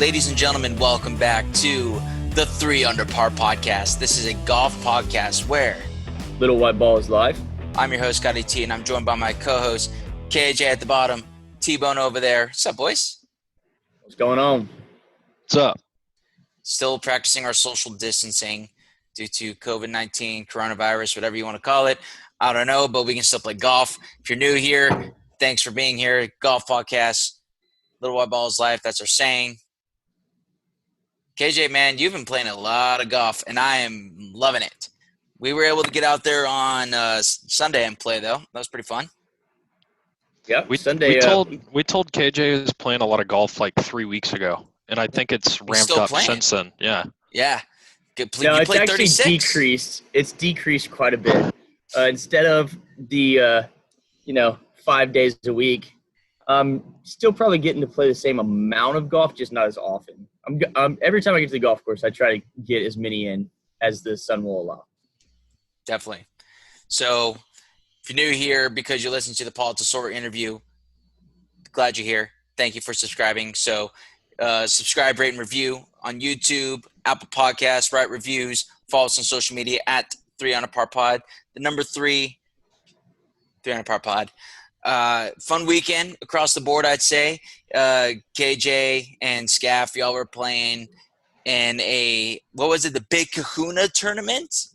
Ladies and gentlemen, welcome back to the 3 Under Par podcast. This is a golf podcast where Little White Ball is live. I'm your host, Scottie T, and I'm joined by my co-host, KJ at the bottom, T-Bone over there. What's up, boys? What's going on? What's up? Still practicing our social distancing due to COVID-19, coronavirus, whatever you want to call it. I don't know, but we can still play golf. If you're new here, thanks for being here. Golf podcast, Little White Ball is life. That's our saying. KJ, man, you've been playing a lot of golf, and I am loving it. We were able to get out there on Sunday and play, though. That was pretty fun. Yeah, we told KJ was playing a lot of golf like 3 weeks ago, and I think it's ramped up since then. Yeah. Yeah. No, it's actually 36? decreased. It's decreased quite a bit. Instead of the 5 days a week, I'm still probably getting to play the same amount of golf, just not as often. Every time I get to the golf course, I try to get as many in as the sun will allow. Definitely. So if you're new here because you listened to the Paul Tesoro interview, glad you're here. Thank you for subscribing. So subscribe, rate, and review on YouTube, Apple Podcasts, write reviews, follow us on social media at 3 Under Par Pod. The number 3 Under Par Pod. Fun weekend across the board, I'd say. KJ and Scaff, y'all were playing in the Big Kahuna tournament?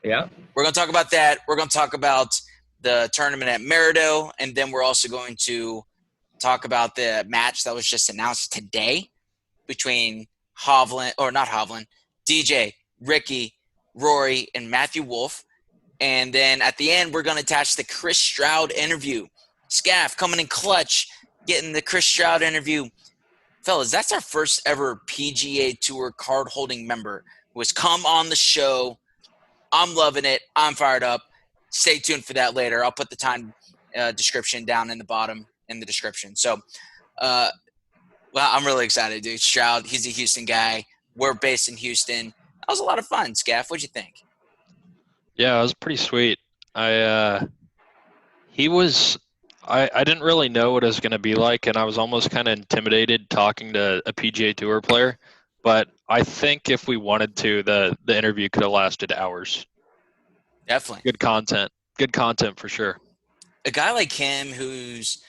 Yeah. We're going to talk about that. We're going to talk about the tournament at Maridoe, and then we're also going to talk about the match that was just announced today between DJ, Rickie, Rory, and Matthew Wolff. And then at the end, we're going to attach the Chris Stroud interview. Scaff coming in clutch, getting the Chris Stroud interview. Fellas, that's our first ever PGA Tour card-holding member who has come on the show. I'm loving it. I'm fired up. Stay tuned for that later. I'll put the time description down in the bottom in the description. So, I'm really excited, dude. Stroud, he's a Houston guy. We're based in Houston. That was a lot of fun, Scaff. What'd you think? Yeah, it was pretty sweet. I didn't really know what it was going to be like, and I was almost kind of intimidated talking to a PGA Tour player. But I think if we wanted to, the interview could have lasted hours. Definitely. Good content. Good content for sure. A guy like him who's,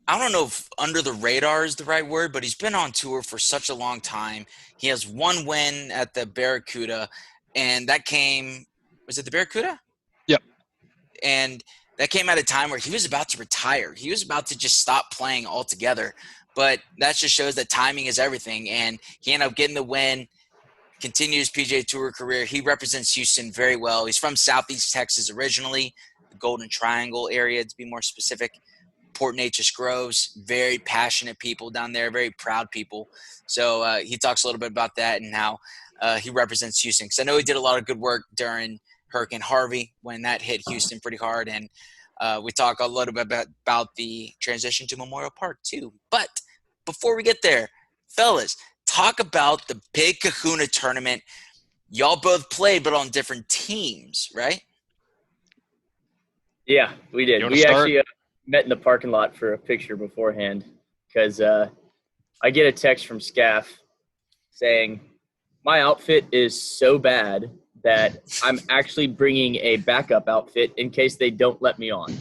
I don't know if under the radar is the right word, but he's been on tour for such a long time. He has one win at the Barracuda, and that came – was it the Barracuda? Yep. And that came at a time where he was about to retire. He was about to just stop playing altogether. But that just shows that timing is everything. And he ended up getting the win, continues PGA Tour career. He represents Houston very well. He's from Southeast Texas originally, the Golden Triangle area to be more specific. Port Neches Groves, very passionate people down there, very proud people. So he talks a little bit about that and how he represents Houston. Because I know he did a lot of good work during Hurricane Harvey when that hit Houston pretty hard. And we talk a little bit about the transition to Memorial Park too. But before we get there, fellas, talk about the Big Kahuna tournament. Y'all both played, but on different teams, right? Yeah, we did. We actually met in the parking lot for a picture beforehand because I get a text from Scaff saying, my outfit is so bad that I'm actually bringing a backup outfit in case they don't let me on.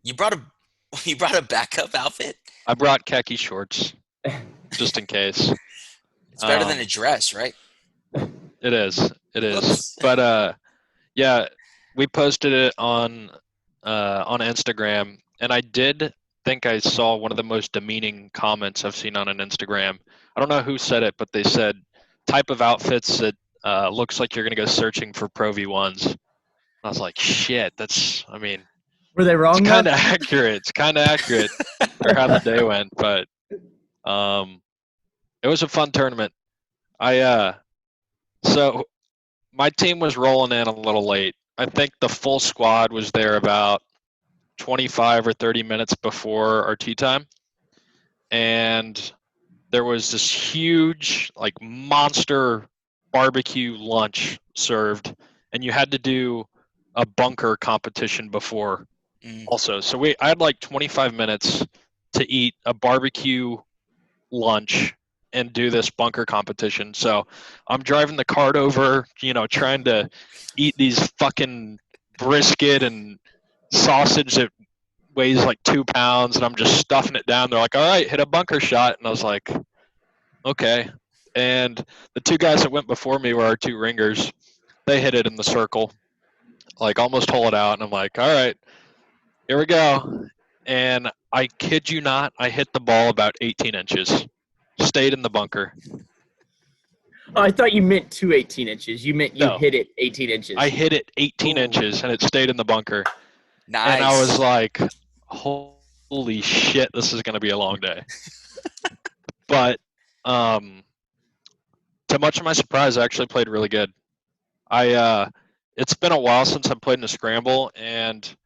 You brought a backup outfit? I brought khaki shorts just in case. It's better than a dress, right? It is. But yeah, we posted it on Instagram, and I did think I saw one of the most demeaning comments I've seen on an Instagram. I don't know who said it, but they said type of outfits that looks like you're going to go searching for Pro V1s. I was like, shit, were they wrong? It's kind of accurate. It's kind of accurate for how the day went, but it was a fun tournament. So my team was rolling in a little late. I think the full squad was there about 25 or 30 minutes before our tee time. And there was this huge, monster barbecue lunch served, and you had to do a bunker competition before also. So I had 25 minutes to eat a barbecue lunch and do this bunker competition. So I'm driving the cart over, trying to eat these fucking brisket and sausage that weighs like 2 pounds, and I'm just stuffing it down. They're like, all right, hit a bunker shot. And I was like, okay. And the two guys that went before me were our two ringers. They hit it in the circle, like almost hole it out. And I'm like, all right, here we go. And I kid you not, I hit the ball about 18 inches. Stayed in the bunker. Oh, I thought you meant 18 inches. You meant you No. hit it 18 inches. I hit it 18 inches, and it stayed in the bunker. Nice. And I was like, holy shit, this is going to be a long day. But to much of my surprise, I actually played really good. It's been a while since I've played in a scramble, and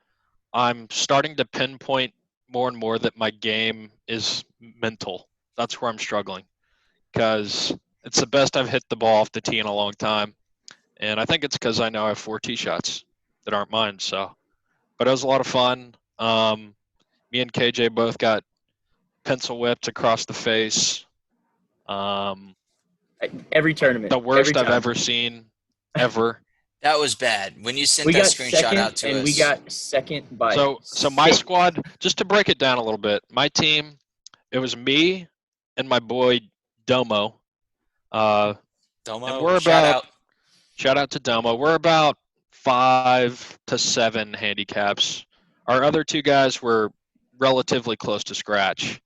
I'm starting to pinpoint more and more that my game is mental. That's where I'm struggling, because it's the best I've hit the ball off the tee in a long time. And I think it's because I know I have 4 tee shots that aren't mine. So, but it was a lot of fun. Me and KJ both got pencil whipped across the face. Every tournament. The worst I've ever seen, ever. That was bad. When you sent that screenshot out to us. And we got second by So my squad, just to break it down a little bit, my team, it was me and my boy Domo. Domo, and we're shout out to Domo. We're about 5 to 7 handicaps. Our other 2 guys were relatively close to scratch.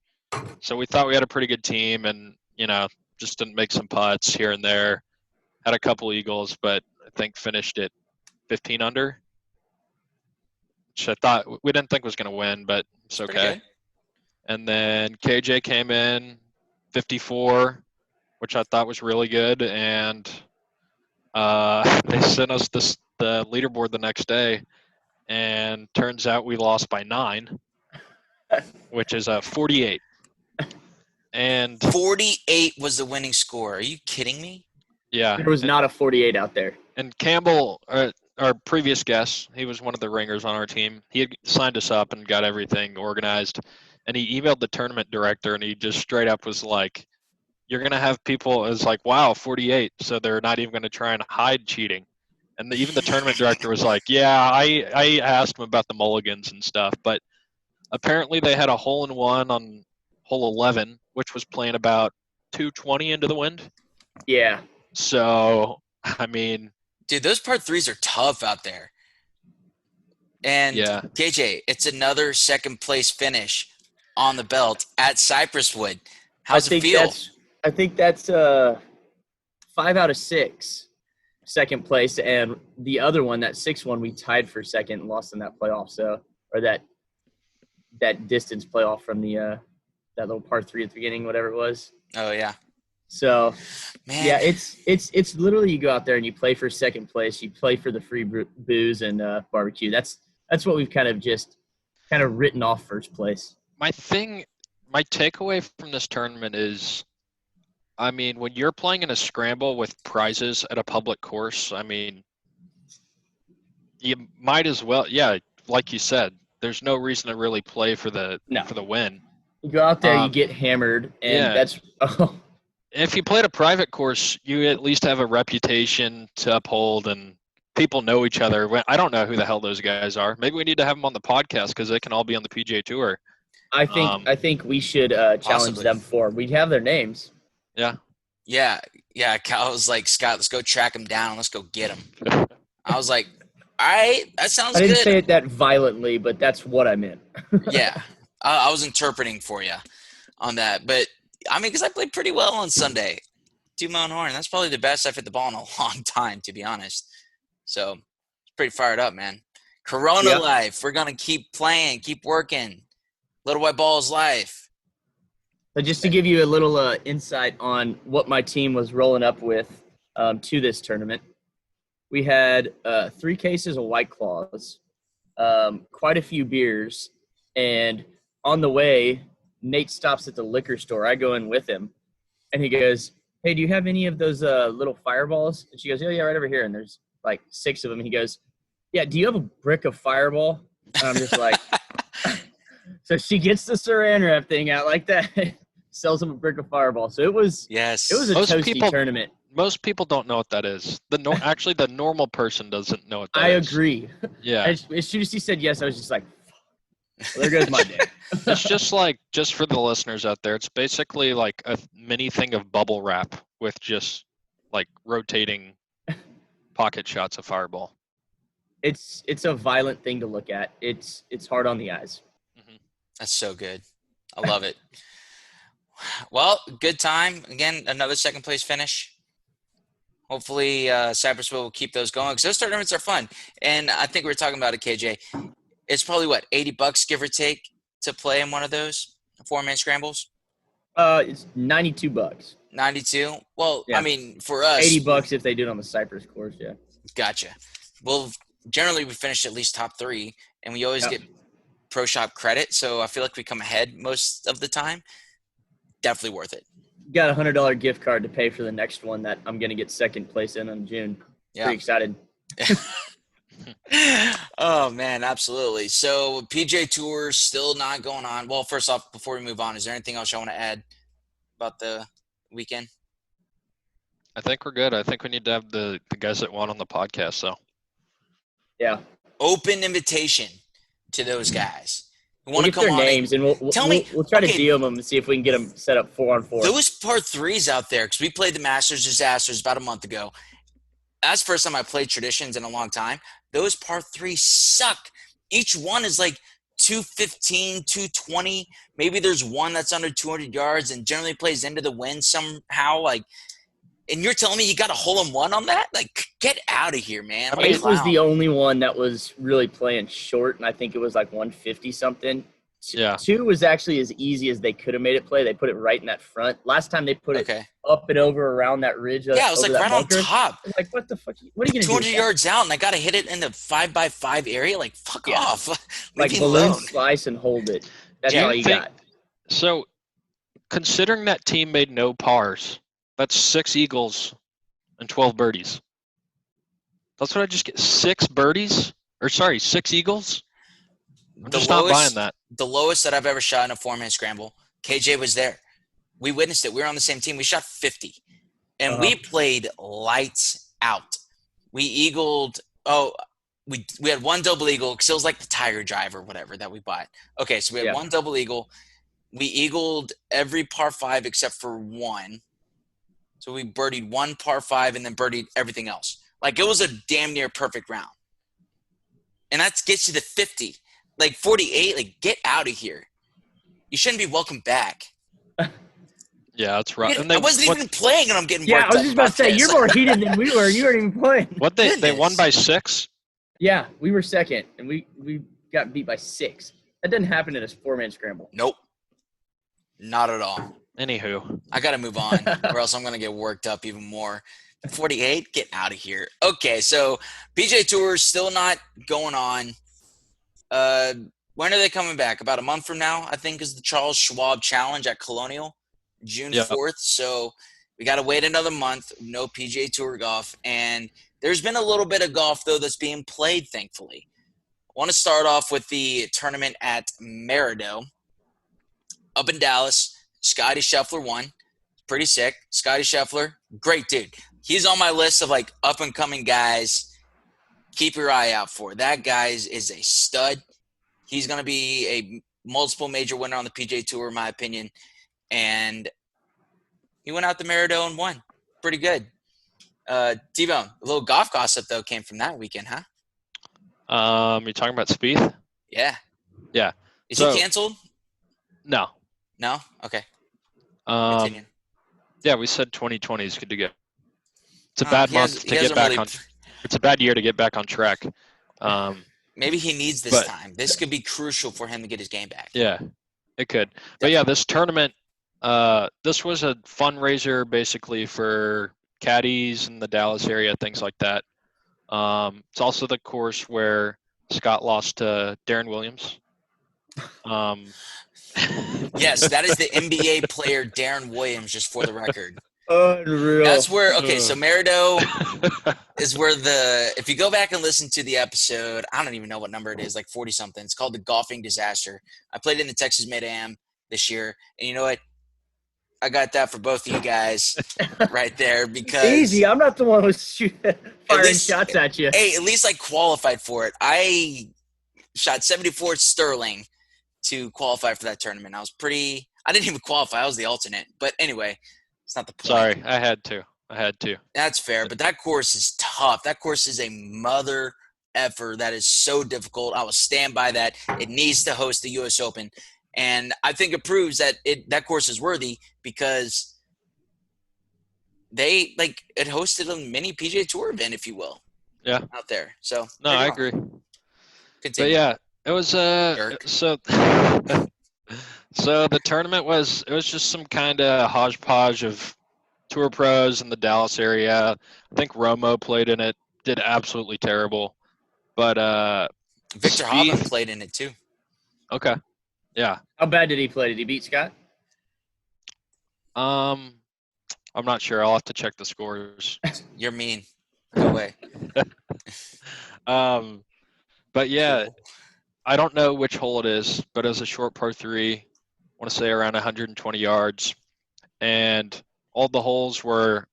So we thought we had a pretty good team, and, just didn't make some putts here and there. Had a couple eagles, but I think finished at 15 under, which I thought we didn't think was going to win, but it's okay. And then KJ came in 54, which I thought was really good, and they sent us the leaderboard the next day, and turns out we lost by 9, which is a 48. And 48 was the winning score. Are you kidding me? Yeah. There was not a 48 out there. And Campbell, our previous guest, he was one of the ringers on our team. He had signed us up and got everything organized. And he emailed the tournament director, and he just straight up was like, you're going to have people, it's like, wow, 48. So they're not even going to try and hide cheating. And even the tournament director was like, yeah, I asked him about the mulligans and stuff. But apparently they had a hole-in-one on hole 11, which was playing about 220 into the wind. Yeah. So, I mean. Dude, those par 3s are tough out there. And yeah. KJ, it's another second place finish on the belt at Cypress Wood. How's it feel? I think that's 5 out of 6 second place, and the other one, that 6th one, we tied for second and lost in that playoff. So, or that distance playoff from the that little par 3 at the beginning, whatever it was. Oh yeah. So, man, yeah, it's literally you go out there and you play for second place, you play for the free booze and barbecue. That's what we've kind of written off first place. My takeaway from this tournament is, I mean, when you're playing in a scramble with prizes at a public course, I mean, you might as well, yeah, like you said, there's no reason to really play for the win. You go out there, you get hammered, and that's if you played a private course, you at least have a reputation to uphold, and people know each other. I don't know who the hell those guys are. Maybe we need to have them on the podcast because they can all be on the PGA Tour. I think we should challenge them for. We have their names. Yeah. Yeah. Cal was like, Scott, let's go track them down. Let's go get them. I was like, all right, that sounds good. I didn't say it that violently, but that's what I meant. Yeah. I was interpreting for you on that. But, I mean, because I played pretty well on Sunday. To my own horn. That's probably the best I've hit the ball in a long time, to be honest. So, pretty fired up, man. Corona life. We're going to keep playing, keep working. Little White Balls life. But just to give you a little insight on what my team was rolling up with to this tournament, we had 3 cases of White Claws, quite a few beers, and on the way, Nate stops at the liquor store. I go in with him, and he goes, hey, do you have any of those little fireballs? And she goes, yeah, right over here. And there's like 6 of them. And he goes, yeah, do you have a brick of Fireball? And I'm just like, so she gets the saran wrap thing out like that. sells him a brick of Fireball. So it was Yes. a toasty tournament. Most people don't know what that is. Actually, the normal person doesn't know what that is. I agree. Yeah. As soon as he said yes, I was just like, well, there goes my day. It's just for the listeners out there, it's basically like a mini thing of bubble wrap with just like rotating pocket shots of Fireball. It's a violent thing to look at. It's hard on the eyes. That's so good. I love it. Well, good time. Again, another second place finish. Hopefully, Cypress will keep those going because those tournaments are fun. And I think we were talking about it, KJ. It's probably what, $80 give or take to play in one of those 4-man scrambles? It's $92. 92. Well, Yeah. I mean, for us, $80 if they do it on the Cypress course. Yeah. Gotcha. Well, generally we finish at least top 3, and we always get pro shop credit. So I feel like we come ahead most of the time. Definitely worth it. Got a $100 gift card to pay for the next one that I'm gonna get second place in June. Yeah. Pretty excited. Oh man, absolutely. So PGA Tour still not going on. Well, first off, before we move on, is there anything else you want to add about the weekend? I think we're good. I think we need to have the guys that won on the podcast. So Yeah. Open invitation to those guys who We'll want to get come their on. names and we'll try to DM them and see if we can get them set up 4-on-4. Those par 3s out there, because we played the Masters Disasters about a month ago. That's the first time I played Traditions in a long time. Those par 3s suck. Each one is like 215, 220. Maybe there's one that's under 200 yards and generally plays into the wind somehow. Like, and you're telling me you got a hole-in-one on that? Like, get out of here, man. It was the only one that was really playing short, and I think it was like 150 something. Yeah. 2 was actually as easy as they could have made it play. They put it right in that front. Last time they put it up and over around that ridge. Yeah, it was like right bunker. On top. I was like, what the fuck? What are you going to do? 200 yards out, and I got to hit it in the 5x5 area? Like, fuck off. Like balloon slice and hold it. That's all you got. So, considering that team made no pars, that's 6 eagles and 12 birdies. That's what I just get. 6 birdies? Or sorry, 6 eagles? I'm just not buying that. The lowest that I've ever shot in a 4-man scramble, KJ was there. We witnessed it. We were on the same team. We shot 50. And we played lights out. We eagled we had one double eagle because it was like the Tiger Drive or whatever that we bought. Okay, so we had one double eagle. We eagled every par 5 except for one. So we birdied one par 5 and then birdied everything else. Like, it was a damn near perfect round. And that gets you to 50. Like, 48, like, get out of here. You shouldn't be welcome back. Yeah, that's right. I wasn't even playing, and I'm getting worked up. Yeah, I was just about to say, you're more heated than we were. You weren't even playing. What, they won by 6? Yeah, we were second, and we got beat by 6. That doesn't happen in a 4-man scramble. Nope. Not at all. Anywho. I got to move on, or else I'm going to get worked up even more. 48, get out of here. Okay, so PGA Tour still not going on. When are they coming back? About a month from now, I think, is the Charles Schwab Challenge at Colonial, June 4th. So we got to wait another month. No PGA Tour golf. And there's been a little bit of golf, though, that's being played, thankfully. I want to start off with the tournament at Maridoe. Up in Dallas, Scottie Scheffler won. Pretty sick. Scottie Scheffler, great dude. He's on my list of, like, up-and-coming guys. Keep your eye out for. That guy is a stud. He's going to be a multiple major winner on the PGA Tour, in my opinion. And he went out to Maridoe and won. Pretty good. T-Bone, a little golf gossip, though, came from that weekend, huh? You're talking about Spieth? Yeah. Yeah. Is he canceled? No. No? Okay. Continue. Yeah, we said 2020 is good to go. It's a bad month to get back on. It's a bad year to get back on track. Maybe he needs this time. This could be crucial for him to get his game back. Yeah, it could. But yeah, this tournament, this was a fundraiser basically for caddies in the Dallas area, things like that. It's also the course where Scott lost to Darren Williams. Yes, that is the NBA player Darren Williams, just for the record. Unreal. That's where, okay, so Maridoe is where if you go back and listen to the episode, I don't even know what number it is, like 40-something. It's called The Golfing Disaster. I played in the Texas Mid-Am this year, and you know what? I got that for both of you guys right there because Easy. I'm not the one who's firing least- shots at you. hey, at least I qualified for it. I shot 74 sterling to qualify for that tournament. I didn't even qualify. I was the alternate. But anyway, it's not the point. Sorry, I had to. That's fair, but that course is tough. That course is a mother effer that is so difficult. I will stand by that. It needs to host the U.S. Open, and I think it proves that that course is worthy because it hosted a mini PGA Tour event, if you will. Yeah. Out there. So No, I agree. Continue. But yeah, it was so so the tournament was just some kind of hodgepodge of tour pros in the Dallas area. I think Romo played in it, did absolutely terrible. But Victor Hovland played in it too. Okay. Yeah. How bad did he play? Did he beat Scott? I'm not sure. I'll have to check the scores. You're mean. Go away. But yeah, I don't know which hole it is, but it was a short par 3. I want to say around 120 yards. And all the holes were,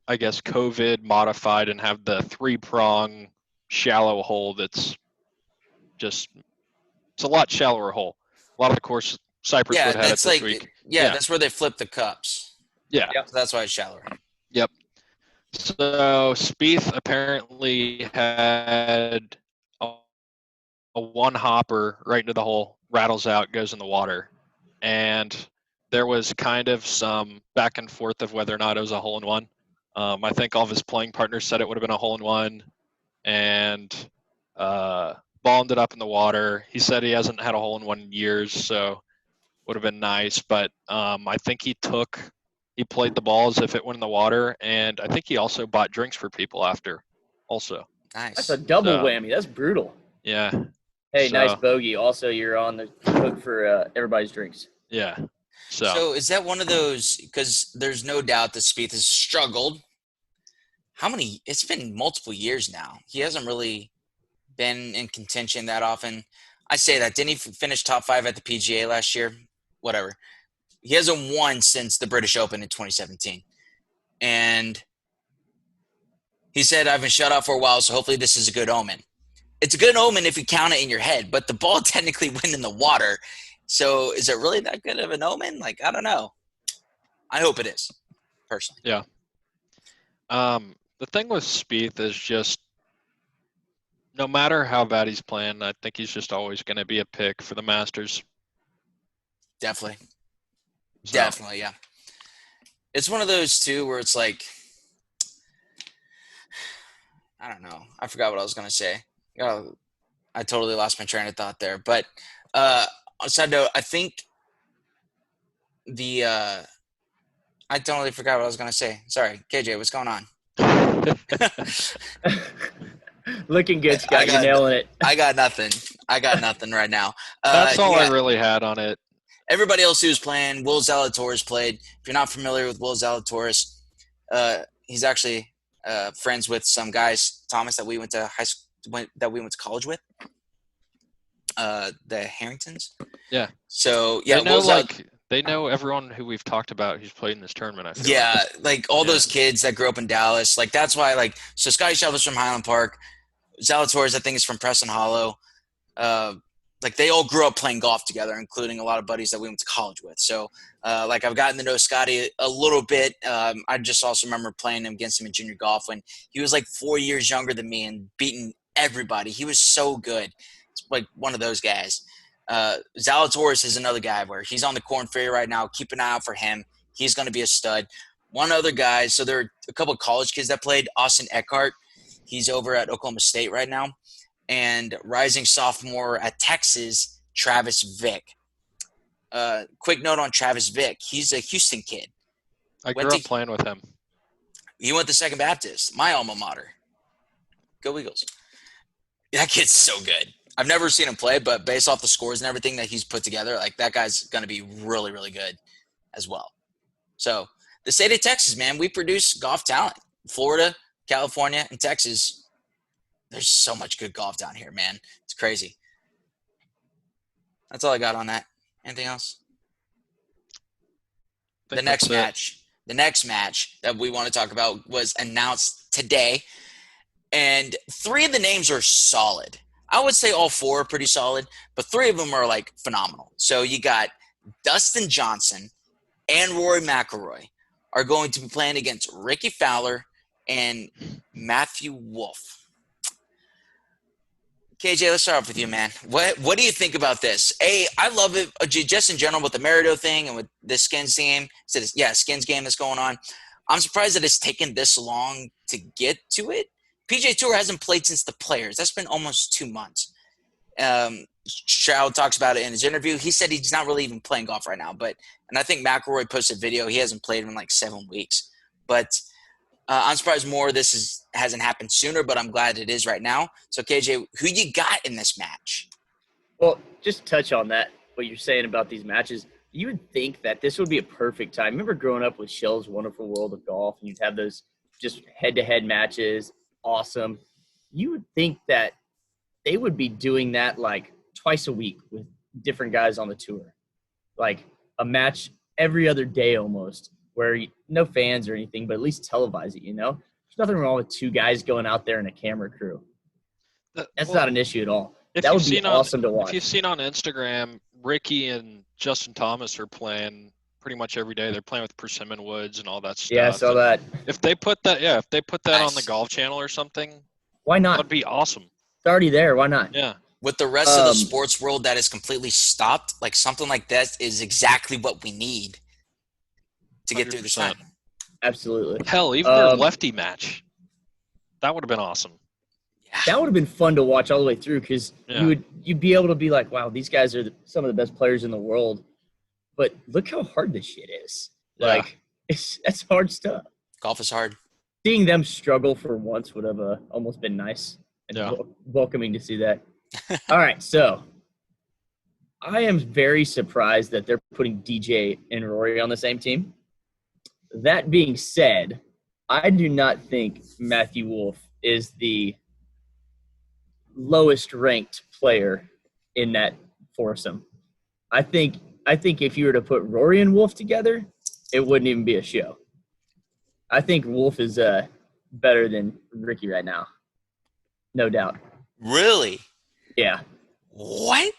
I guess, COVID modified and have the 3-prong shallow hole that's just, it's a lot shallower hole. A lot of the course, Cypress Wood had it this week. Yeah, that's where they flip the cups. Yeah. So that's why it's shallower. Yep. So Spieth apparently had a one hopper right into the hole, rattles out, goes in the water. And there was kind of some back and forth of whether or not it was a hole-in-one. I think all of his playing partners said it would have been a hole-in-one, and ball ended up in the water. He said he hasn't had a hole-in-one in years, so would have been nice. But I think he played the ball as if it went in the water, and I think he also bought drinks for people after also. Nice. That's a double whammy. That's brutal. Yeah. Hey, nice bogey. Also, you're on the hook for everybody's drinks. Yeah. So is that one of those, because there's no doubt that Spieth has struggled. It's been multiple years now. He hasn't really been in contention that often. I say that. Didn't he finish top 5 at the PGA last year? Whatever. He hasn't won since the British Open in 2017. And he said, I've been shut out for a while, so hopefully this is a good omen. It's a good omen if you count it in your head, but the ball technically went in the water. So is it really that good of an omen? I don't know. I hope it is, personally. Yeah. The thing with Spieth is just no matter how bad he's playing, I think he's just always going to be a pick for the Masters. Definitely. So. Definitely, yeah. It's one of those, too, where it's like, I don't know. I forgot what I was going to say. I totally lost my train of thought there. But on a side note, I think I totally forgot what I was going to say. Sorry. KJ, what's going on? Looking good, Scott. You're nailing it. I got nothing. Right now. That's all I really had on it. Everybody else who's playing, Will Zalatoris played. If you're not familiar with Will Zalatoris, he's actually friends with some guys, Thomas, that we went to college with. The Harringtons. Yeah. So yeah, they know everyone who we've talked about who's played in this tournament. I feel like all those kids that grew up in Dallas. That's why so Scottie Scheffler's from Highland Park. Zalatoris, I think, is from Preston Hollow. They all grew up playing golf together, including a lot of buddies that we went to college with. So, I've gotten to know Scottie a little bit. I just also remember playing against him in junior golf when he was 4 years younger than me and beating everybody. He was so good. It's one of those guys. Zalatoris is another guy where he's on the Korn Ferry right now. Keep an eye out for him. He's going to be a stud. One other guy, so there are a couple of college kids that played. Austin Eckhart, he's over at Oklahoma State right now. And rising sophomore at Texas, Travis Vick. Quick note on Travis Vick. He's a Houston kid. I grew up playing with him. He went to Second Baptist, my alma mater. Go Eagles. That kid's so good. I've never seen him play, but based off the scores and everything that he's put together, that guy's going to be really, really good as well. So the state of Texas, man, we produce golf talent. Florida, California, and Texas. There's so much good golf down here, man. It's crazy. That's all I got on that. Anything else? the next match that we want to talk about was announced today. And 3 of the names are solid. I would say all 4 are pretty solid, but 3 of them are like phenomenal. So you got Dustin Johnson and Rory McIlroy are going to be playing against Rickie Fowler and Matthew Wolff. KJ, let's start off with you, man. What do you think about this? I love it just in general with the Maridoe thing and with the Skins game. Skins game that's going on. I'm surprised that it's taken this long to get to it. PGA Tour hasn't played since the Players. That's been almost 2 months. Stroud talks about it in his interview. He said he's not really even playing golf right now. And I think McIlroy posted a video. He hasn't played in like 7 weeks. But I'm surprised more of this hasn't happened sooner, but I'm glad it is right now. So, KJ, who you got in this match? Well, just to touch on that, what you're saying about these matches, you would think that this would be a perfect time. Remember growing up with Shell's Wonderful World of Golf, and you'd have those just head-to-head matches, awesome. You would think that they would be doing that like twice a week with different guys on the tour. Like a match every other day almost, where no fans or anything, but at least televise it, There's nothing wrong with 2 guys going out there in a camera crew. That's not an issue at all. That would be awesome to watch. If you've seen on Instagram, Rickie and Justin Thomas are playing pretty much every day. They're playing with Persimmon Woods and all that stuff. Yeah, I saw that. If they put that on the Golf Channel or something, why not? That'd be awesome. It's already there. Why not? Yeah. With the rest of the sports world that is completely stopped, like something like that is exactly what we need to get 100%. Through this time. Absolutely. Hell, even their lefty match. That would have been awesome. That would have been fun to watch all the way through because you'd be able to be like, wow, these guys are some of the best players in the world. But look how hard this shit is. Yeah. Like, that's hard stuff. Golf is hard. Seeing them struggle for once would have almost been nice and welcoming to see that. All right, so I am very surprised that they're putting DJ and Rory on the same team. That being said, I do not think Matthew Wolff is the lowest ranked player in that foursome. I think if you were to put Rory and Wolff together, it wouldn't even be a show. I think Wolff is better than Rickie right now. No doubt. Really? Yeah. What?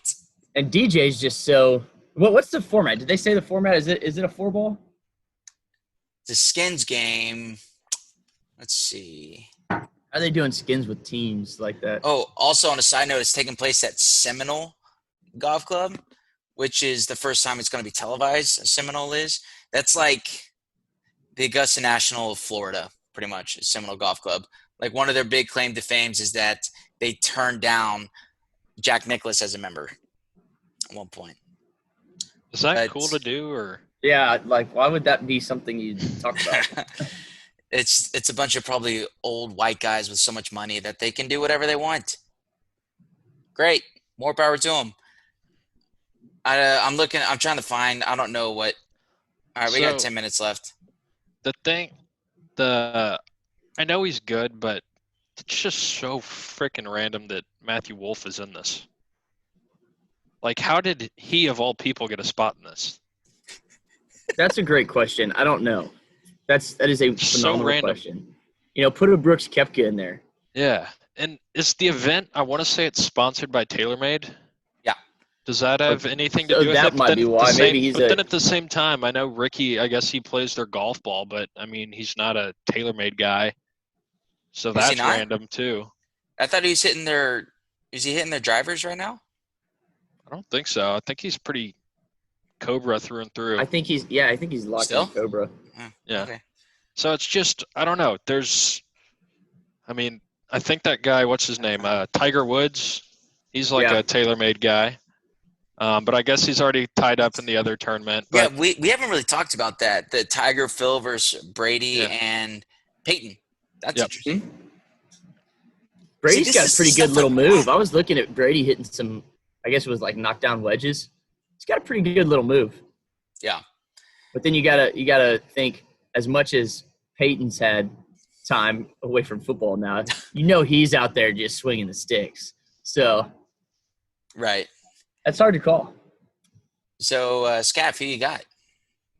And DJ's just so – what's the format? Did they say the format? Is it a 4-ball? The Skins game. Let's see. How are they doing skins with teams like that? Oh, also on a side note, it's taking place at Seminole Golf Club, which is the first time it's going to be televised. Seminole is. That's like the Augusta National of Florida, pretty much, Seminole Golf Club. Like one of their big claim to fame is that they turned down Jack Nicklaus as a member at one point. Is that cool to do, or? Yeah, like why would that be something you talk about? It's a bunch of probably old white guys with so much money that they can do whatever they want. Great, more power to them. I'm trying to find. I don't know what. All right, we got 10 minutes left. I know he's good, but it's just so freaking random that Matthew Wolff is in this. Like, how did he, of all people, get a spot in this? That's a great question. I don't know. That is a phenomenal question. Put a Brooks Koepka in there. Yeah. And is the event, I want to say it's sponsored by TaylorMade? Yeah. Does that have anything to do with it? That might be why. Then at the same time, I know Rickie, I guess he plays their golf ball, but, I mean, he's not a TaylorMade guy. So that's random, too. I thought he was hitting their – is he hitting their drivers right now? I don't think so. I think he's pretty Cobra through and through. I think he's locked in Cobra. Yeah. Okay. So it's just, I don't know. I think that guy, what's his name? Tiger Woods. He's like a TaylorMade guy. But I guess he's already tied up in the other tournament. But, yeah, we haven't really talked about that. The Tiger, Phil versus Brady and Peyton. That's interesting. Brady's got a pretty good little move. I was looking at Brady hitting some, I guess it was like knockdown wedges. He's got a pretty good little move. Yeah. But then you gotta think, as much as Peyton's had time away from football now, he's out there just swinging the sticks. So, right. That's hard to call. So, Scaff, who you got?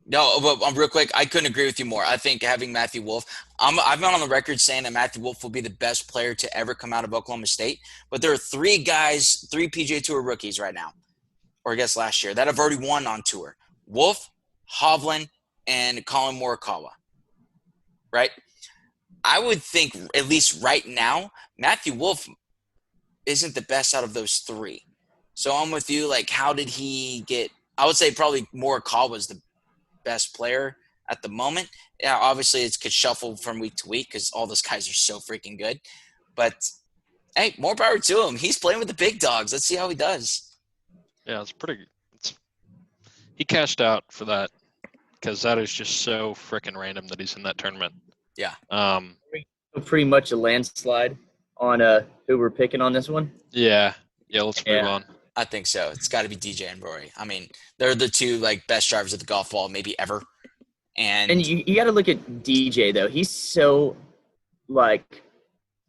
No, but real quick, I couldn't agree with you more. I think having Matthew Wolff, I've been on the record saying that Matthew Wolff will be the best player to ever come out of Oklahoma State. But there are three PGA Tour rookies right now, or I guess last year, that have already won on tour. Wolff, Hovland, and Colin Morikawa. Right? I would think, at least right now, Matthew Wolff isn't the best out of those three. So I'm with you. Like, how did he get – I would say probably Morikawa was the best player at the moment. Yeah, obviously it could shuffle from week to week because all those guys are so freaking good. But, hey, more power to him. He's playing with the big dogs. Let's see how he does. Yeah, he cashed out for that because that is just so freaking random that he's in that tournament. Yeah. Pretty much a landslide on who we're picking on this one. Yeah. Let's move on. I think so. It's got to be DJ and Rory. I mean, they're the two best drivers of the golf ball maybe ever. And you got to look at DJ though. He's so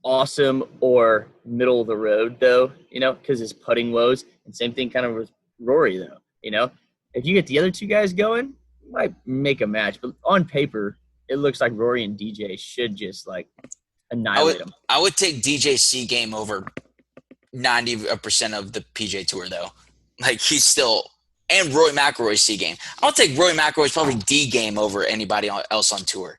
awesome or middle of the road though, because his putting woes. And same thing kind of with Rory though. If you get the other two guys going, you might make a match. But on paper, it looks like Rory and DJ should just annihilate him. I would take DJ's C game over 90% of the PGA Tour, though. He's still – and Rory McIlroy's C game. I'll take Rory McIlroy's probably D game over anybody else on tour.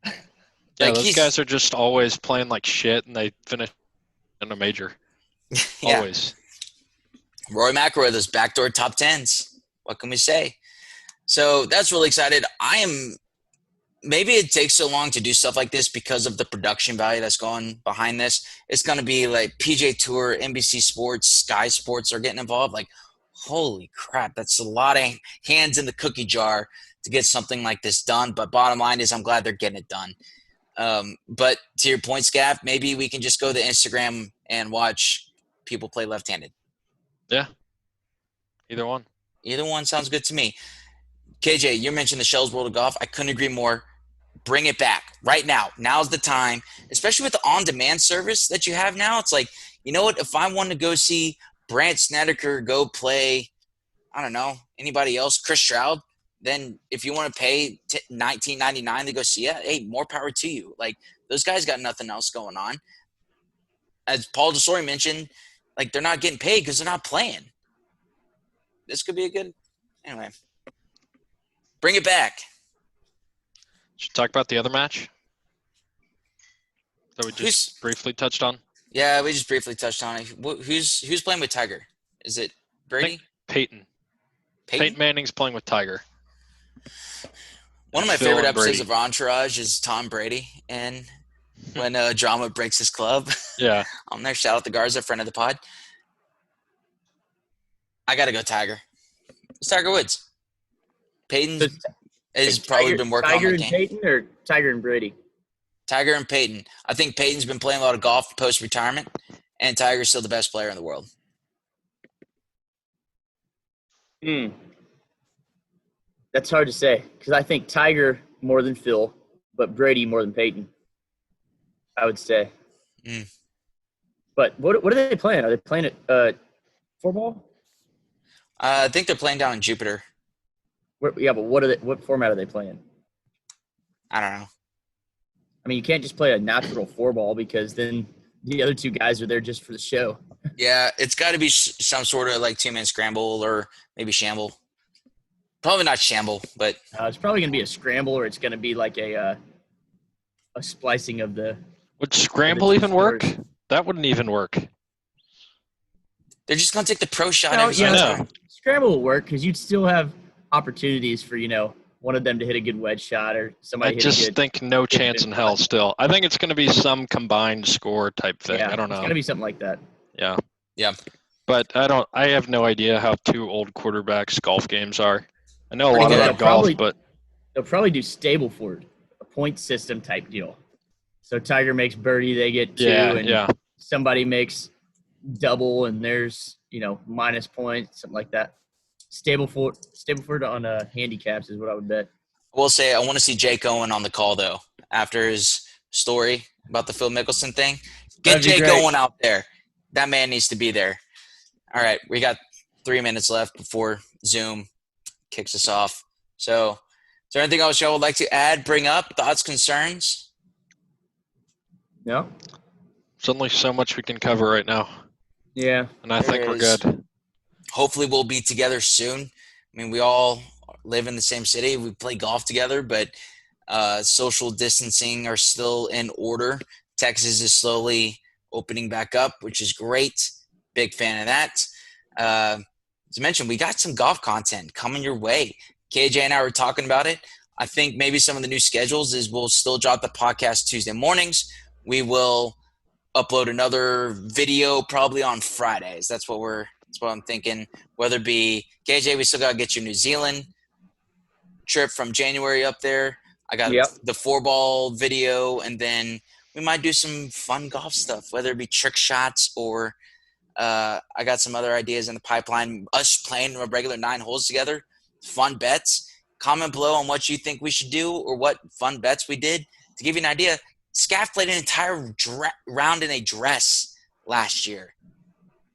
Yeah, those guys are just always playing like shit, and they finish in a major. Yeah. Always. Rory McIlroy, those backdoor top tens. What can we say? So that's really excited. Maybe it takes so long to do stuff like this because of the production value that's going behind this. It's going to be PGA Tour, NBC Sports, Sky Sports are getting involved. Holy crap, that's a lot of hands in the cookie jar to get something like this done. But bottom line is I'm glad they're getting it done. But to your point, Scaff, maybe we can just go to Instagram and watch people play left-handed. Yeah. Either one. Either one sounds good to me. KJ, you mentioned the Shell's World of Golf. I couldn't agree more. Bring it back right now. Now's the time, especially with the on-demand service that you have now. It's you know what? If I want to go see Brandt Snedeker go play, I don't know, anybody else, Chris Stroud, then if you want to pay $19.99 to go see it, hey, more power to you. Those guys got nothing else going on. As Paul DeSory mentioned, they're not getting paid because they're not playing. This could be a good – anyway. Bring it back. Should we talk about the other match that we just briefly touched on? Yeah, we just briefly touched on it. Who's playing with Tiger? Is it Brady? Peyton Manning's playing with Tiger. One of my favorite episodes of Entourage is Tom Brady, and when Drama breaks his club. Yeah. On there, shout out to Garza, friend of the pod. I got to go Tiger. It's Tiger Woods. Peyton has probably been working on the game. Tiger and Peyton or Tiger and Brady? Tiger and Peyton. I think Peyton's been playing a lot of golf post-retirement, and Tiger's still the best player in the world. That's hard to say because I think Tiger more than Phil, but Brady more than Peyton, I would say. But what are they playing? Are they playing at 4-ball? I think they're playing down in Jupiter. But what format are they playing? I don't know. I mean, you can't just play a natural 4-ball because then the other two guys are there just for the show. Yeah, it's got to be some sort of two-man scramble or maybe shamble. Probably not shamble, but it's probably going to be a scramble or it's going to be a splicing of the. Would scramble even work? That wouldn't even work. They're just going to take the pro shot every time. Scramble will work because you'd still have opportunities for one of them to hit a good wedge shot or somebody. I just think no chance in hell. Still, I think it's going to be some combined score type thing. Yeah, I don't know. It's going to be something like that. Yeah. Yeah. But I have no idea how two old quarterbacks golf games are. I know a lot about golf, but they'll probably do Stableford, a point system type deal. So Tiger makes birdie, they get 2, and somebody makes double, and there's minus points, something like that. Stableford on handicaps is what I would bet. I will say I want to see Jake Owen on the call though after his story about the Phil Mickelson thing. Get Jake Owen out there. That man needs to be there. All right, we got 3 minutes left before Zoom kicks us off. So there anything else y'all would like to add, bring up, thoughts, concerns? No? There's only so much we can cover right now, Yeah. and I think we're good. Hopefully we'll be together soon. I mean, we all live in the same city. We play golf together, but social distancing are still in order. Texas is slowly opening back up, which is great. Big fan of that. As mentioned, we got some golf content coming your way. KJ and I were talking about it. I think maybe some of the new schedules is we'll still drop the podcast Tuesday mornings. We will upload another video probably on Fridays. That's what I'm thinking. Whether it be KJ, we still got to get your New Zealand trip from January up there. I got the 4-ball video, and then we might do some fun golf stuff, whether it be trick shots or I got some other ideas in the pipeline. Us playing a regular 9 holes together, fun bets. Comment below on what you think we should do or what fun bets we did. To give you an idea, Scaff played an entire round in a dress last year.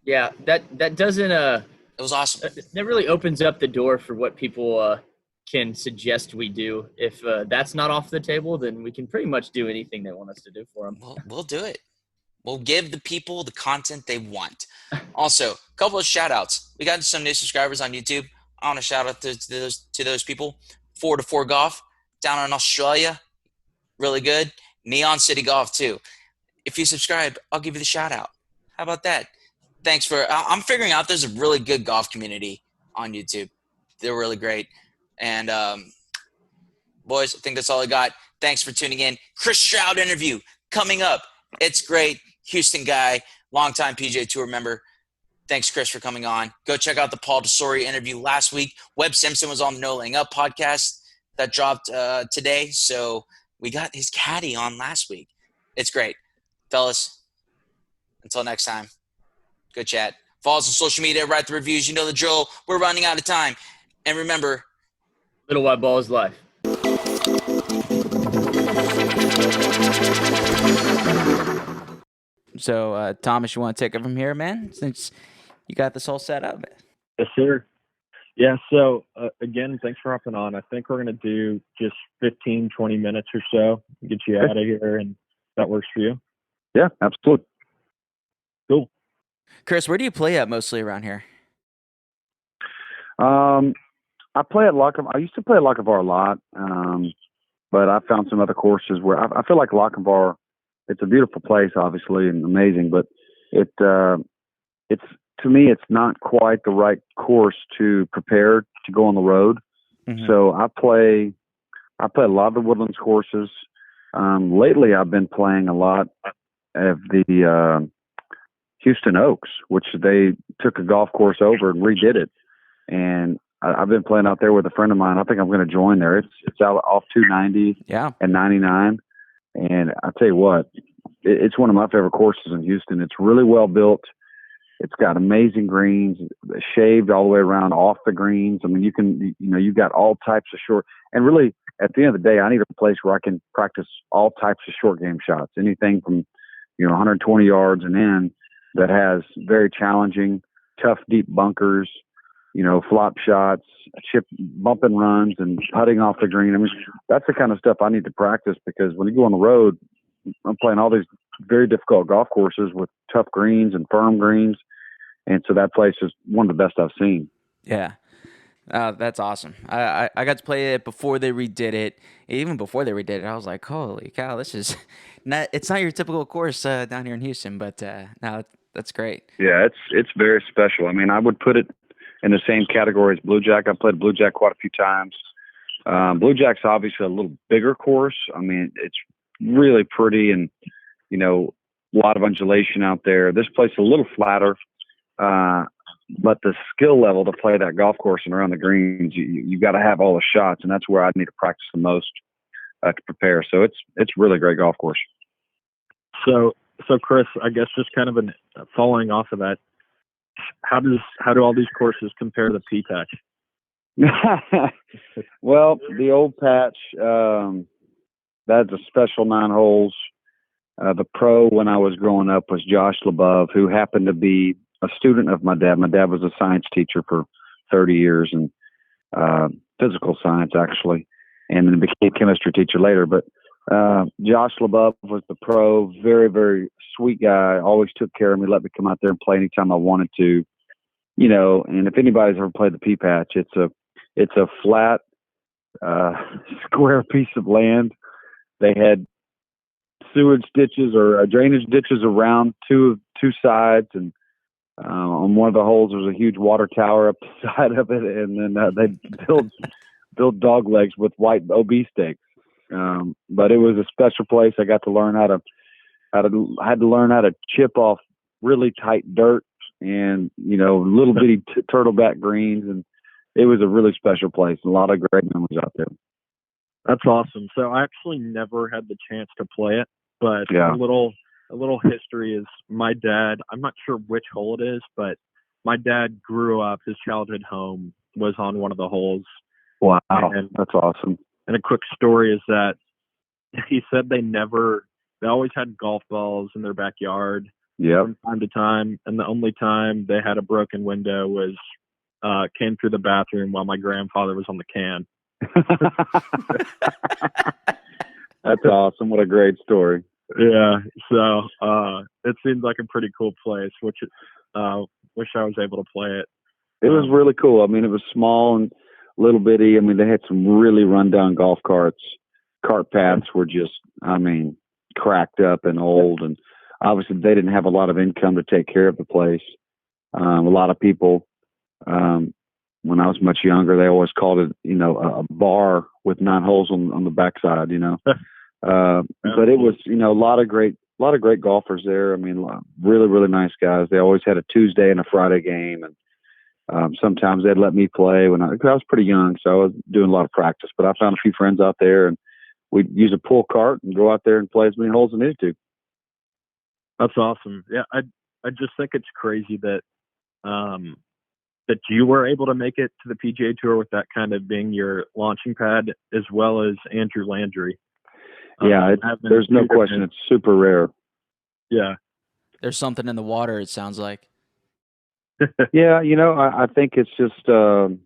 Yeah, that doesn't it was awesome. That really opens up the door for what people can suggest we do. If that's not off the table, then we can pretty much do anything they want us to do for them. We'll do it. We'll give the people the content they want. Also, a couple of shout outs. We got some new subscribers on YouTube. I want to shout out to those people. 4-4 Golf down in Australia. Really good. Neon City Golf too. If you subscribe, I'll give you the shout out. How about that? Thanks for I'm figuring out there's a really good golf community on YouTube. They're really great. And boys, I think that's all I got. Thanks for tuning in. Chris Stroud interview coming up. It's great. Houston guy, longtime PGA Tour member. Thanks, Chris, for coming on. Go check out the Paul Tesori interview last week. Webb Simpson was on the No Laying Up podcast that dropped today. So we got his caddy on last week. It's great. Fellas, until next time, good chat. Follow us on social media, write the reviews. You know the drill. We're running out of time. And remember, little white ball is life. So, Thomas, you want to take it from here, man, since you got this all set up? Yes, sir. Yeah, so, again, thanks for hopping on. I think we're going to do just 15, 20 minutes or so, get you out of here, and that works for you? Yeah, absolutely. Cool. Chris, where do you play at mostly around here? I play at I used to play at Lochinvar a lot, but I found some other courses where I feel like Lochinvar, it's a beautiful place, obviously, and amazing, but it's to me, it's not quite the right course to prepare to go on the road. Mm-hmm. So I play a lot of the Woodlands courses. Lately, I've been playing a lot of the Houston Oaks, which they took a golf course over and redid it. And I've been playing out there with a friend of mine. I think I'm going to join there. It's out off 290 and 99. And I tell you what, it's one of my favorite courses in Houston. It's really well built. It's got amazing greens, shaved all the way around off the greens. I mean, you've got all types of short. And really, at the end of the day, I need a place where I can practice all types of short game shots. Anything from 120 yards and in that has very challenging, tough, deep bunkers. Flop shots, chip bump and runs, and putting off the green. I mean, that's the kind of stuff I need to practice, because when you go on the road, I'm playing all these very difficult golf courses with tough greens and firm greens. And so that place is one of the best I've seen. Yeah. That's awesome. I got to play it before they redid it. Even before they redid it, I was like, holy cow, this is it's not your typical course down here in Houston, but no, that's great. Yeah, it's very special. I mean, I would put it in the same category as Blue Jack. I played Blue Jack quite a few times. Blue Jack's obviously a little bigger course. I mean, it's really pretty and, a lot of undulation out there. This place is a little flatter, but the skill level to play that golf course and around the greens, you got to have all the shots, and that's where I need to practice the most to prepare. So it's really a great golf course. So Chris, I guess just kind of following off of that, how do all these courses compare to the P patch? Well, the old patch, that's a special 9 holes. The pro when I was growing up was Josh LeBove, who happened to be a student of my dad. My dad was a science teacher for 30 years and physical science, actually. and then became a chemistry teacher later. But Josh LeBeau was the pro, very, very sweet guy, always took care of me, let me come out there and play anytime I wanted to, and if anybody's ever played the Pea Patch, it's a flat, square piece of land. They had sewage ditches or drainage ditches around two sides, and on one of the holes there was a huge water tower up the side of it, and then they built dog legs with white OB stakes. But it was a special place. I got to learn I had to learn how to chip off really tight dirt and little bitty turtleback greens, and it was a really special place. A lot of great memories out there. That's awesome. So I actually never had the chance to play it, but Yeah. a little history is my dad. I'm not sure which hole it is, but my dad grew up. His childhood home was on one of the holes. Wow, And that's awesome. And a quick story is that he said they always had golf balls in their backyard from time to time. And the only time they had a broken window was came through the bathroom while my grandfather was on the can. That's awesome. What a great story. Yeah. So it seemed like a pretty cool place, which wish I was able to play it. It was really cool. I mean, it was small and little bitty. I mean, they had some really rundown golf carts. Cart paths were just, cracked up and old. And obviously they didn't have a lot of income to take care of the place. A lot of people, when I was much younger, they always called it, a bar with 9 holes on the backside, but it was, a lot of great golfers there. I mean, really, really nice guys. They always had a Tuesday and a Friday game. And sometimes they'd let me play when I was pretty young. So I was doing a lot of practice, but I found a few friends out there, and we'd use a pull cart and go out there and play as many holes as we needed to. That's awesome. Yeah. I just think it's crazy that, that you were able to make it to the PGA Tour with that kind of being your launching pad, as well as Andrew Landry. Yeah, there's no question. It's super rare. Yeah. There's something in the water, it sounds like. Yeah, I think it's just that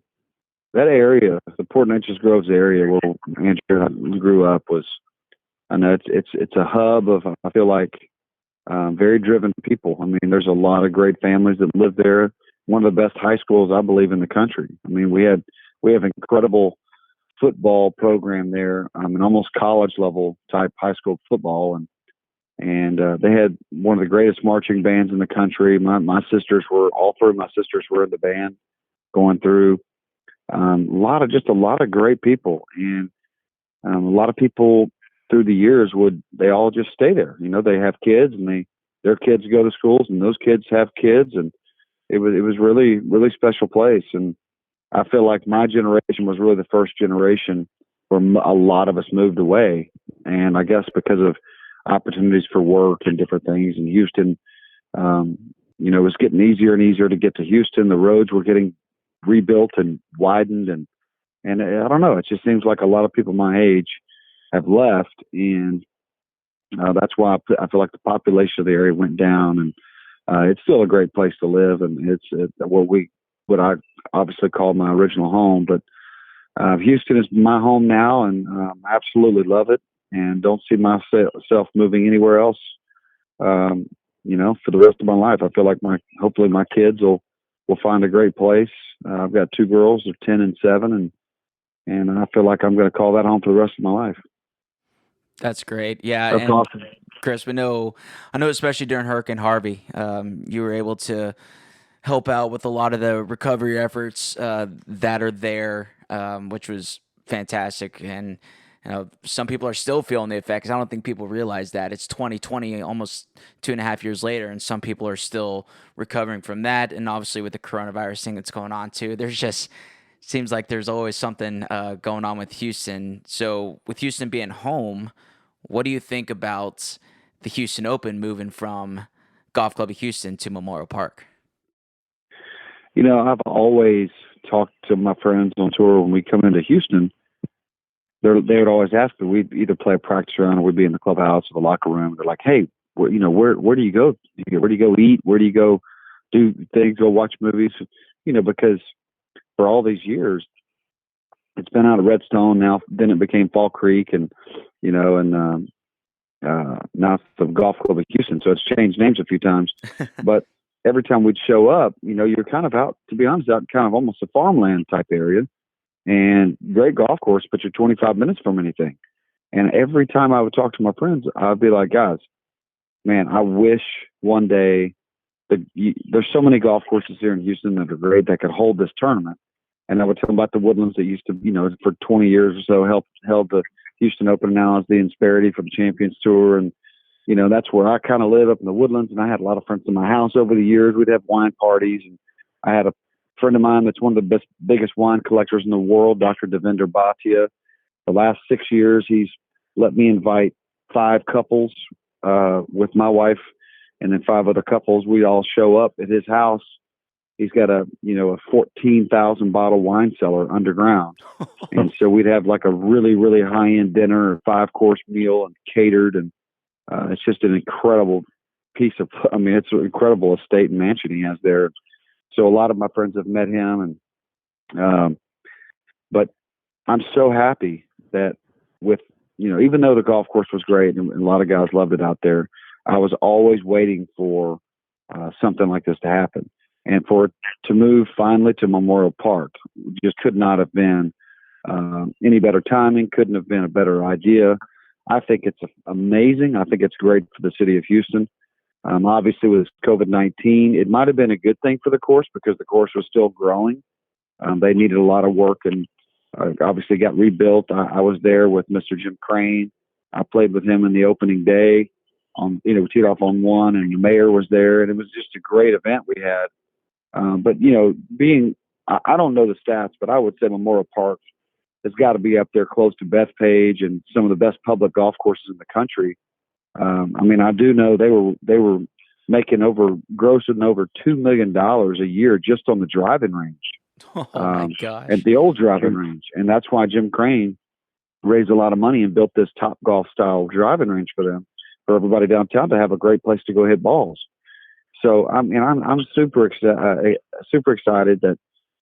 area, the Port Neches Groves area where Andrew grew up was. I know it's a hub of, I feel like, very driven people. I mean, there's a lot of great families that live there. One of the best high schools, I believe, in the country. I mean, we have incredible football program there, an almost college level type high school football, and they had one of the greatest marching bands in the country. My sisters were all three of my sisters were in the band going through. A lot of great people, and a lot of people through the years they all just stay there. They have kids, and their kids go to schools, and those kids have kids, and it was really, really special place. And I feel like my generation was really the first generation where a lot of us moved away. And I guess because of opportunities for work and different things in Houston, it was getting easier and easier to get to Houston. The roads were getting rebuilt and widened. And I don't know, it just seems like a lot of people my age have left. And that's why I feel like the population of the area went down. And it's still a great place to live. And it's what I obviously call my original home, but Houston is my home now, and I absolutely love it, and don't see myself moving anywhere else. For the rest of my life, I feel like hopefully my kids will find a great place. I've got 2 girls, they're 10 and 7, and I feel like I'm going to call that home for the rest of my life. That's great. Yeah, that's awesome. Chris, I know, especially during Hurricane Harvey, you were able to help out with a lot of the recovery efforts that are there, which was fantastic. And some people are still feeling the effects. I don't think people realize that. It's 2020, almost 2.5 years later, and some people are still recovering from that. And obviously with the coronavirus thing that's going on too, there's just seems like there's always something going on with Houston. So with Houston being home, what do you think about the Houston Open moving from Golf Club of Houston to Memorial Park? I've always talked to my friends on tour when we come into Houston. They would always ask me, we'd either play a practice round or we'd be in the clubhouse or the locker room. They're like, hey, where do you go? Where do you go eat? Where do you go do things, go watch movies? Because for all these years, it's been out of Redstone now. Then it became Fall Creek, and now it's the Golf Club of Houston. So it's changed names a few times, but every time we'd show up, you're kind of out, to be honest, out kind of almost a farmland type area, and great golf course, but you're 25 minutes from anything. And every time I would talk to my friends, I'd be like, guys, man, I wish one day there's so many golf courses here in Houston that are great that could hold this tournament. And I would tell them about the Woodlands that used to, for 20 years or so held the Houston Open, now as the Insperity for the Champions Tour. And, that's where I kind of live, up in the Woodlands. And I had a lot of friends in my house over the years. We'd have wine parties. And I had a friend of mine that's one of the biggest wine collectors in the world, Dr. Devinder Bhatia. The last 6 years, he's let me invite 5 couples with my wife, and then 5 other couples. We all show up at his house. He's got a 14,000 bottle wine cellar underground. And so we'd have like a really, really high end dinner, a 5-course meal, and catered. And it's just an incredible it's an incredible estate and mansion he has there. So a lot of my friends have met him, and but I'm so happy that with, even though the golf course was great and a lot of guys loved it out there, I was always waiting for something like this to happen. And for it to move finally to Memorial Park just could not have been any better timing, couldn't have been a better idea. I think it's amazing. I think it's great for the city of Houston. Obviously, with COVID-19, it might have been a good thing for the course because the course was still growing. They needed a lot of work, and obviously got rebuilt. I was there with Mr. Jim Crane. I played with him in the opening day. We teed off on 1, and the mayor was there, and it was just a great event we had. But I don't know the stats, but I would say Memorial Park has got to be up there close to Bethpage and some of the best public golf courses in the country. I do know they were grossing over $2 million a year just on the driving range. Oh my gosh! At the old driving range, and that's why Jim Crane raised a lot of money and built this Top Golf style driving range for everybody downtown to have a great place to go hit balls. So I'm super excited that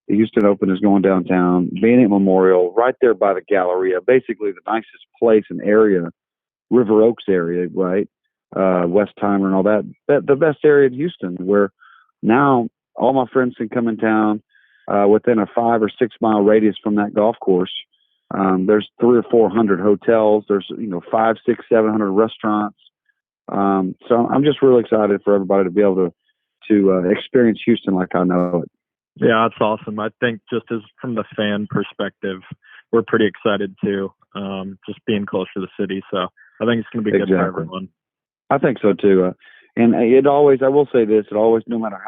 the Houston Open is going downtown, being at Memorial, right there by the Galleria, basically the nicest place and area, River Oaks area, right? Westheimer and all that. The best area in Houston, where now all my friends can come in town within a 5 or 6 mile radius from that golf course. There's 300 or 400 hotels. There's 500, 600, 700 restaurants. So I'm just really excited for everybody to be able to experience Houston like I know it. Yeah, that's awesome. I think just as from the fan perspective, we're pretty excited too, just being close to the city. So I think it's going to be good for everyone. I think so too. And I will say this, no matter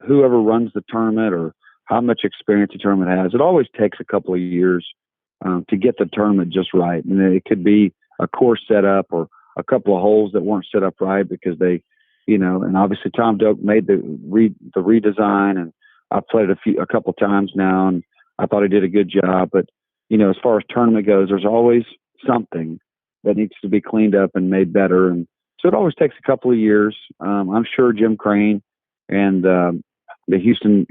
whoever runs the tournament or how much experience the tournament has, it always takes a couple of years to get the tournament just right. And it could be a course set up or a couple of holes that weren't set up right because they, and obviously Tom Doak made the redesign, and I've played a couple of times now, and I thought he did a good job. But, as far as tournament goes, there's always something that needs to be cleaned up and made better. And so it always takes a couple of years. I'm sure Jim Crane and the Houston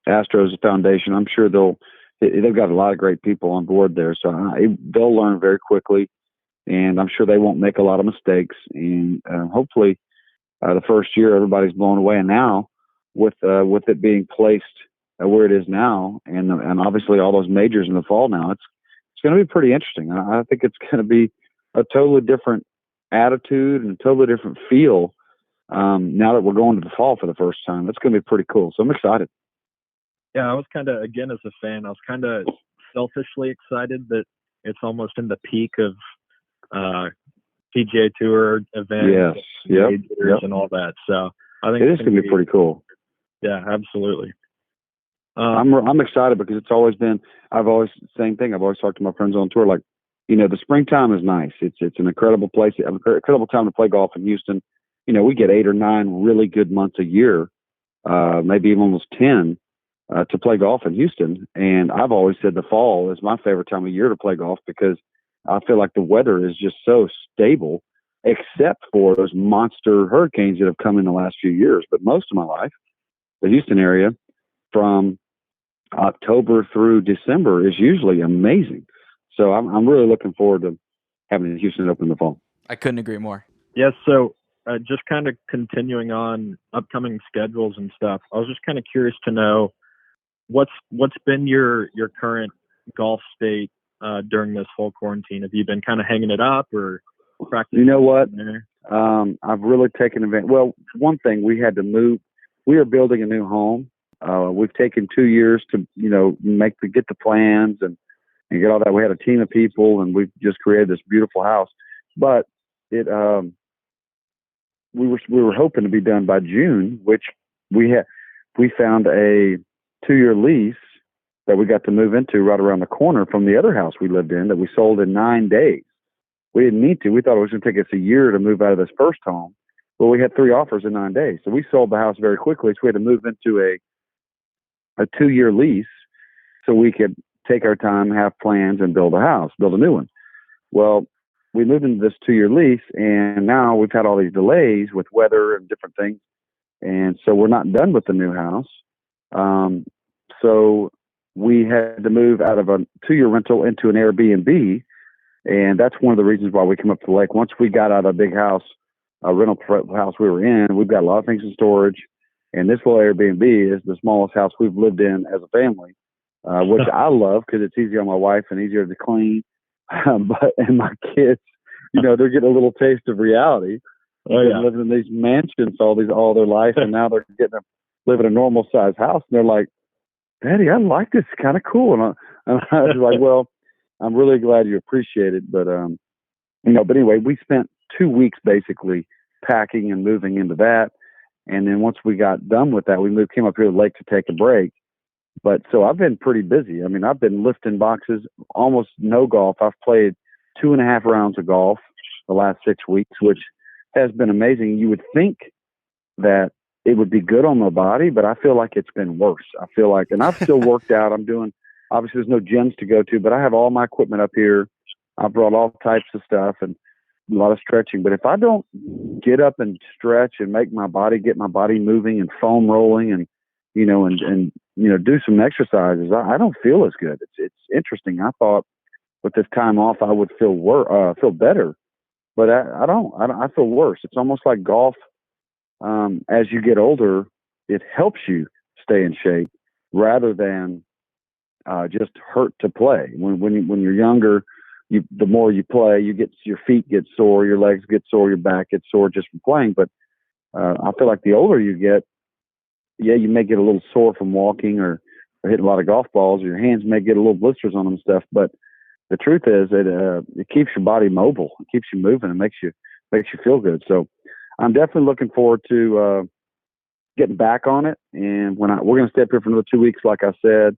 Astros Foundation, I'm sure they've got a lot of great people on board there. So they'll learn very quickly, and I'm sure they won't make a lot of mistakes. And hopefully the first year everybody's blown away. And now with it being placed where it is now, and obviously all those majors in the fall now, it's going to be pretty interesting. I think it's going to be a totally different attitude and a totally different feel now that we're going to the fall for the first time. That's going to be pretty cool. So I'm excited. Yeah, I was kind of, again, as a fan, I was kind of selfishly excited that it's almost in the peak of PGA Tour events, majors, and all that. So I think it is going to be pretty cool. Yeah, absolutely. I'm excited because it's always been. Same thing. I've always talked to my friends on tour, like, the springtime is nice. It's an incredible place, an incredible time to play golf in Houston. We get 8 or 9 really good months a year, maybe even almost 10. To play golf in Houston. And I've always said the fall is my favorite time of year to play golf because I feel like the weather is just so stable, except for those monster hurricanes that have come in the last few years. But most of my life, the Houston area, from October through December is usually amazing. So I'm really looking forward to having the Houston Open in the fall. I couldn't agree more. Yes. So just kind of continuing on upcoming schedules and stuff, I was just kind of curious to know what's been your current golf state during this whole quarantine. Have you been kind of hanging it up or practicing? You know what? I've really taken advantage. Well, one thing, we had to move. We are building a new home. We've taken 2 years to, get the plans and get all that. We had a team of people, and we've just created this beautiful house. But we were hoping to be done by June, which we found a 2-year lease that we got to move into right around the corner from the other house we lived in that we sold in 9 days. We didn't need to. We thought it was going to take us a year to move out of this first home. Well, we had 3 offers in 9 days. So we sold the house very quickly. So we had to move into a 2-year lease so we could take our time, have plans, and build a new one. Well, we moved into this 2-year lease, and now we've had all these delays with weather and different things. And so we're not done with the new house. So we had to move out of a 2-year rental into an Airbnb. And that's one of the reasons why we came up to the lake. Once we got out of the big house, rental house we were in, we've got a lot of things in storage. And this little Airbnb is the smallest house we've lived in as a family, which I love because it's easier on my wife and easier to clean. And my kids, they're getting a little taste of reality. They've been living in these mansions all their life, and now they're getting to live in a normal sized house. And they're like, "Daddy, I like this. It's kind of cool." And I was like, "Well, I'm really glad you appreciate it." But but anyway, we spent 2 weeks basically packing and moving into that. And then once we got done with that, we came up here to the lake to take a break. But so I've been pretty busy. I mean, I've been lifting boxes, almost no golf. I've played 2.5 rounds of golf the last 6 weeks, which has been amazing. You would think that it would be good on my body, but I feel like it's been worse. And I've still worked out. Obviously there's no gyms to go to, but I have all my equipment up here. I brought all types of stuff and a lot of stretching. But if I don't get up and stretch and get my body moving and foam rolling and do some exercises, I don't feel as good. It's interesting. I thought with this time off I would feel better, but I don't. I feel worse. It's almost like golf. As you get older, it helps you stay in shape rather than just hurt to play. When you're younger, the more you play, your feet get sore, your legs get sore, your back gets sore just from playing. But I feel like the older you get, you may get a little sore from walking or hitting a lot of golf balls, or your hands may get a little blisters on them and stuff. But the truth is, it keeps your body mobile, it keeps you moving, and makes you feel good. So I'm definitely looking forward to getting back on it. And we're going to stay up here for another 2 weeks, like I said.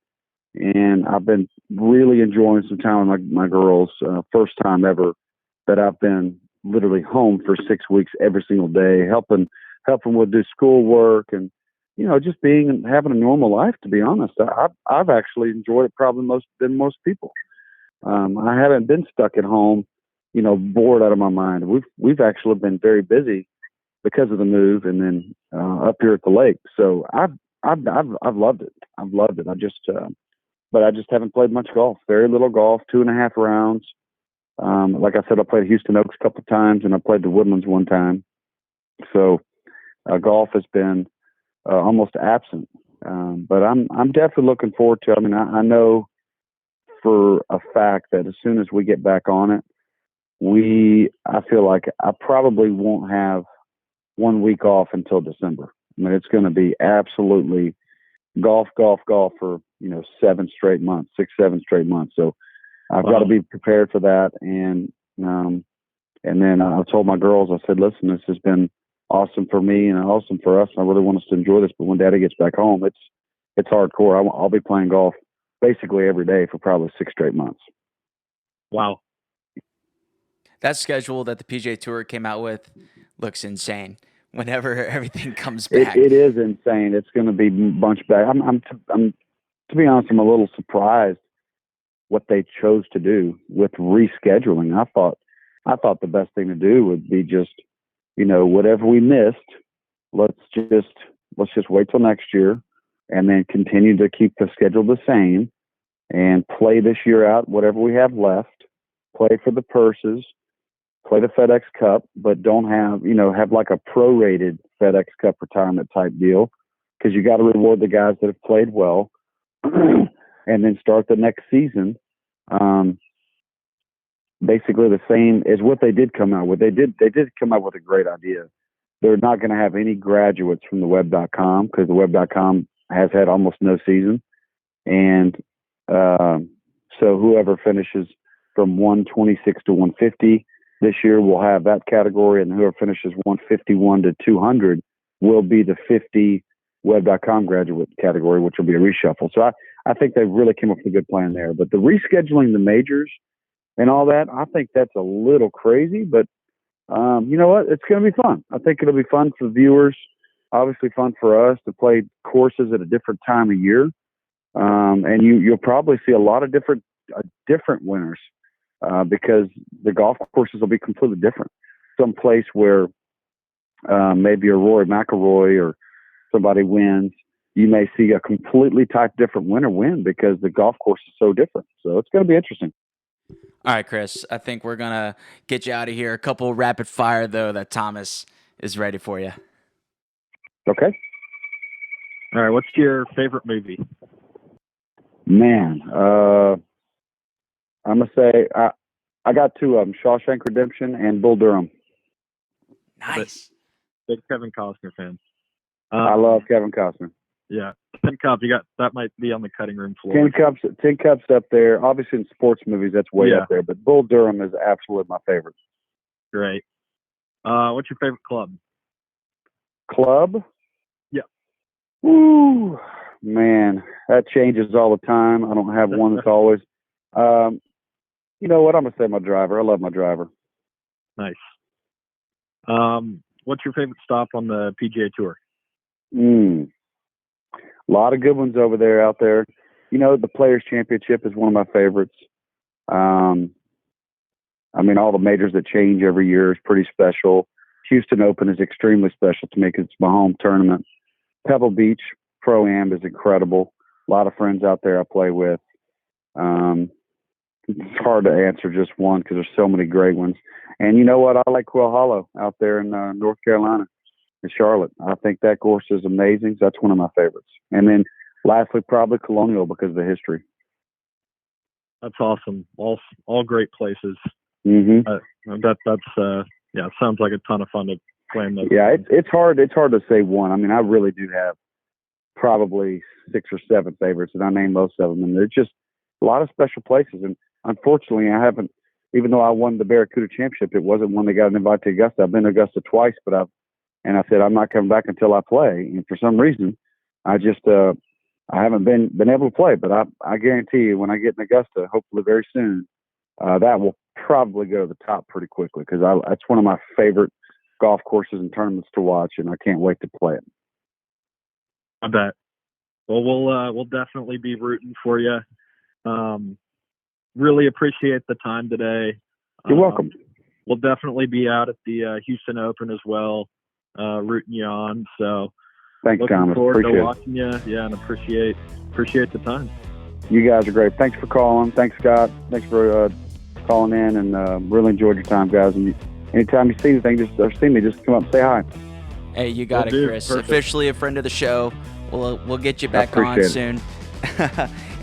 And I've been really enjoying some time with my girls. First time ever that I've been literally home for 6 weeks every single day, helping with do schoolwork and just having a normal life. To be honest, I've actually enjoyed it probably than most people. I haven't been stuck at home, bored out of my mind. We've actually been very busy because of the move, and then up here at the lake. So I've loved it. I've loved it. But I just haven't played much golf. Very little golf. 2.5 rounds. Like I said, I played Houston Oaks a couple of times, and I played the Woodlands one time. So golf has been almost absent. But I'm definitely looking forward to it. I mean, I know for a fact that as soon as we get back on it, I feel like I probably won't have 1 week off until December. I mean, it's going to be absolutely golf for 7 straight months, 6-7 straight months. So I've got to be prepared for that. And then I told my girls, I said, listen, this has been awesome for me and awesome for us. I really want us to enjoy this. But when Daddy gets back home, it's hardcore. I'll be playing golf basically every day for probably 6 straight months. Wow. That schedule that the PGA Tour came out with looks insane. Whenever everything comes back, it is insane. It's going to be bunched back. I'm to be honest, I'm a little surprised what they chose to do with rescheduling. I thought the best thing to do would be just, whatever we missed, let's just wait till next year and then continue to keep the schedule the same and play this year out, whatever we have left, play for the purses, play the FedEx Cup, but don't have, have like a prorated FedEx Cup retirement type deal, because you got to reward the guys that have played well and then start the next season. Basically the same as what they did come out with. They did come out with a great idea. They're not going to have any graduates from the web.com, because the web.com has had almost no season. And so whoever finishes from 126 to 150 this year will have that category, and whoever finishes 151 to 200 will be the 50 web.com graduate category, which will be a reshuffle. So I think they really came up with a good plan there. But the rescheduling the majors and all that, I think that's a little crazy, but you know what? It's going to be fun. I think it'll be fun for viewers, obviously fun for us to play courses at a different time of year. And you'll probably see a lot of different winners because the golf courses will be completely different. Some place where maybe a Rory McIlroy or somebody wins, you may see a completely different winner win because the golf course is so different. So it's going to be interesting. All right, Chris, I think we're going to get you out of here. A couple rapid fire, though, that Thomas is ready for you. Okay. All right. What's your favorite movie? Man, I'm going to say I got two of them, Shawshank Redemption and Bull Durham. Nice. Big Kevin Costner fan. I love Kevin Costner. Yeah. 10 Cup, that might be on the cutting room floor. 10 Cup's up there. Obviously in sports movies, that's way up there, but Bull Durham is absolutely my favorite. Great. What's your favorite club? Club? Yeah. Woo, man, that changes all the time. I don't have one that's always. You know what? I'm gonna say my driver. I love my driver. Nice. What's your favorite stop on the PGA Tour? A lot of good ones out there. The Players Championship is one of my favorites. All the majors that change every year is pretty special. Houston Open is extremely special to me because it's my home tournament. Pebble Beach Pro-Am is incredible. A lot of friends out there I play with. It's hard to answer just one because there's so many great ones. And you know what? I like Quail Hollow out there in North Carolina, in Charlotte. I think that course is amazing. So that's one of my favorites. And then lastly, probably Colonial because of the history. That's awesome. All great places. Mm-hmm. It sounds like a ton of fun to play in those. Yeah, it's hard to say one. I really do have probably 6 or 7 favorites, and I named most of them. And they're just a lot of special places. And unfortunately, I haven't, even though I won the Barracuda Championship, it wasn't one that got an invite to Augusta. I've been to Augusta twice, but I said I'm not coming back until I play. And for some reason, I just I haven't been able to play. But I guarantee you, when I get in Augusta, hopefully very soon, that will probably go to the top pretty quickly because that's one of my favorite golf courses and tournaments to watch, and I can't wait to play it. I bet. Well, we'll definitely be rooting for you. Really appreciate the time today. You're welcome. We'll definitely be out at the Houston Open as well, rooting you on. So thanks, looking Thomas. forward appreciate to watching you. Yeah, and appreciate the time. You guys are great. Thanks for calling. Thanks, Scott. Thanks for calling in, and really enjoyed your time, guys. And anytime you see anything, just come up and say hi. Hey, you got it, Chris. Perfect. Officially a friend of the show. We'll get you back on soon.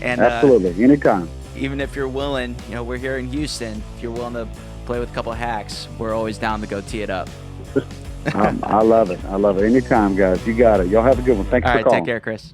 And absolutely, anytime. Even if you're willing, we're here in Houston. If you're willing to play with a couple of hacks, we're always down to go tee it up. I love it. Anytime, guys. You got it. Y'all have a good one. Thanks for calling. All right, take care, Chris.